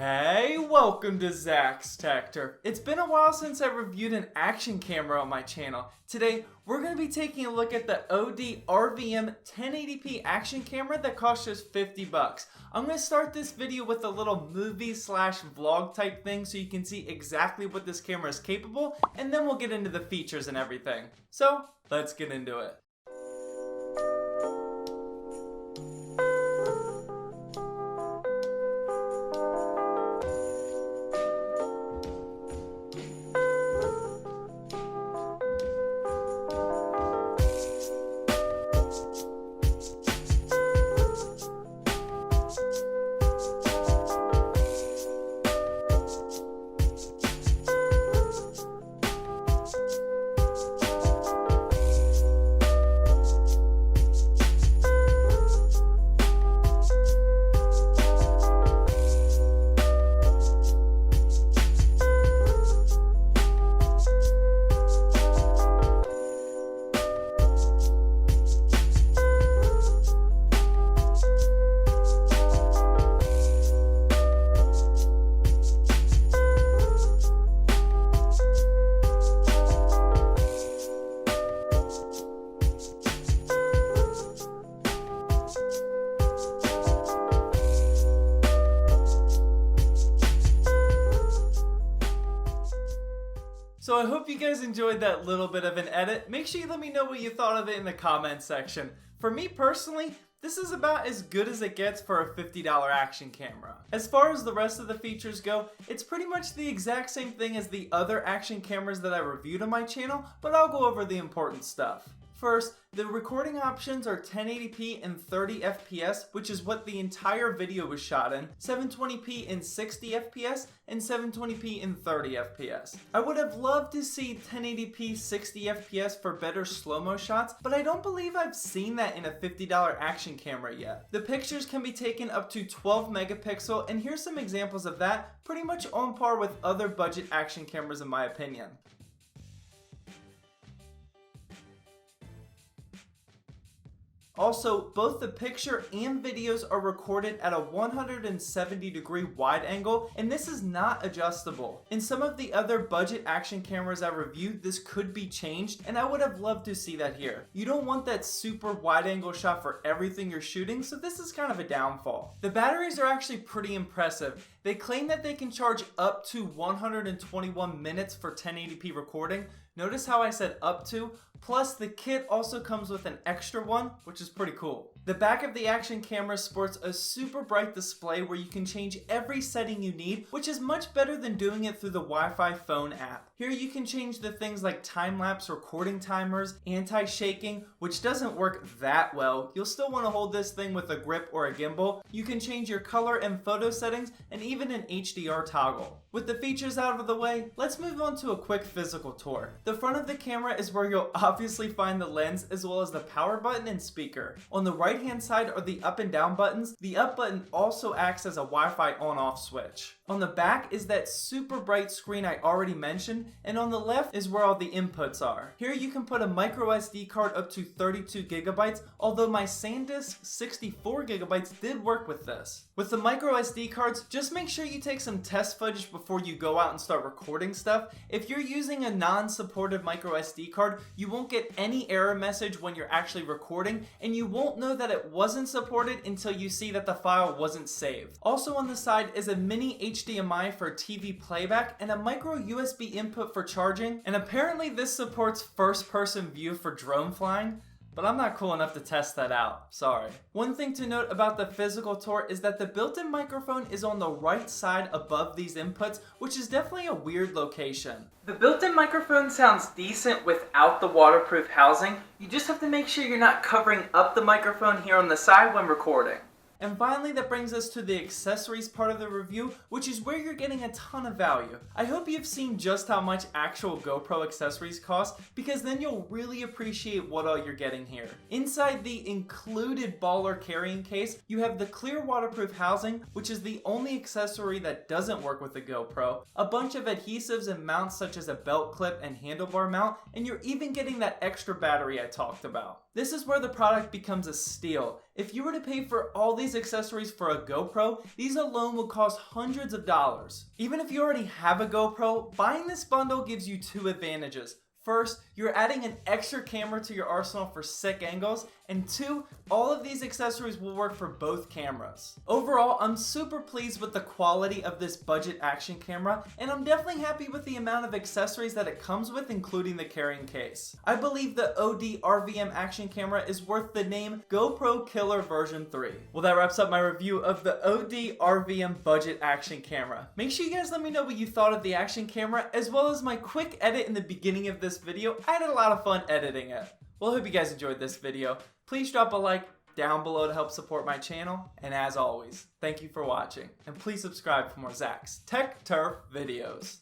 Hey, welcome to Zach's Tech-Turf. It's been a while since I reviewed an action camera on my channel. Today, we're going to be taking a look at the OD RVM 1080p action camera that costs just 50 bucks. I'm going to start this video with a little movie/vlog type thing so you can see exactly what this camera is capable, and then we'll get into the features and everything. So, let's get into it. So I hope you guys enjoyed that little bit of an edit. Make sure you let me know what you thought of it in the comments section. For me personally, this is about as good as it gets for a $50 action camera. As far as the rest of the features go, it's pretty much the exact same thing as the other action cameras that I reviewed on my channel, but I'll go over the important stuff. First, the recording options are 1080p and 30 FPS, which is what the entire video was shot in, 720p and 60 FPS, and 720p and 30 FPS. I would have loved to see 1080p 60 FPS for better slow-mo shots, but I don't believe I've seen that in a $50 action camera yet. The pictures can be taken up to 12 megapixel, and here's some examples of that, pretty much on par with other budget action cameras in my opinion. Also, both the picture and videos are recorded at a 170-degree wide angle, and this is not adjustable. In some of the other budget action cameras I reviewed, this could be changed, and I would have loved to see that here. You don't want that super wide angle shot for everything you're shooting, so this is kind of a downfall. The batteries are actually pretty impressive. They claim that they can charge up to 121 minutes for 1080p recording. Notice how I said up to, plus the kit also comes with an extra one, which is pretty cool. The back of the action camera sports a super bright display where you can change every setting you need, which is much better than doing it through the Wi-Fi phone app. Here you can change the things like time-lapse recording timers, anti-shaking, which doesn't work that well. You'll still want to hold this thing with a grip or a gimbal. You can change your color and photo settings, and even an HDR toggle. With the features out of the way, let's move on to a quick physical tour. The front of the camera is where you'll obviously find the lens as well as the power button and speaker. On the right hand side are the up and down buttons. The up button also acts as a Wi-Fi on-off switch. On the back is that super bright screen I already mentioned, and on the left is where all the inputs are. Here you can put a micro SD card up to 32 gigabytes, although my SanDisk 64 gigabytes did work with this. With the micro SD cards, just make sure you take some test footage before you go out and start recording stuff. If you're using a non-supported micro SD card, you won't get any error message when you're actually recording, and you won't know that it wasn't supported until you see that the file wasn't saved. Also on the side is a mini HDMI for TV playback and a micro USB input for charging, and apparently this supports first-person view for drone flying. But I'm not cool enough to test that out, sorry. One thing to note about the physical tour is that the built-in microphone is on the right side above these inputs, which is definitely a weird location. The built-in microphone sounds decent without the waterproof housing. You just have to make sure you're not covering up the microphone here on the side when recording. And finally, that brings us to the accessories part of the review, which is where you're getting a ton of value. I hope you've seen just how much actual GoPro accessories cost, because then you'll really appreciate what all you're getting here. Inside the included baller carrying case, you have the clear waterproof housing, which is the only accessory that doesn't work with the GoPro, a bunch of adhesives and mounts such as a belt clip and handlebar mount, and you're even getting that extra battery I talked about. This is where the product becomes a steal. If you were to pay for all these accessories for a GoPro, these alone would cost hundreds of dollars. Even if you already have a GoPro, buying this bundle gives you two advantages. First, you're adding an extra camera to your arsenal for sick angles, and two, all of these accessories will work for both cameras. Overall, I'm super pleased with the quality of this budget action camera, and I'm definitely happy with the amount of accessories that it comes with, including the carrying case. I believe the OD RVM action camera is worth the name GoPro Killer version 3. Well, that wraps up my review of the OD RVM budget action camera. Make sure you guys let me know what you thought of the action camera, as well as my quick edit in the beginning of this video. I had a lot of fun editing it. Well, I hope you guys enjoyed this video. Please drop a like down below to help support my channel. And as always, thank you for watching. And please subscribe for more Zach's Tech Turf videos.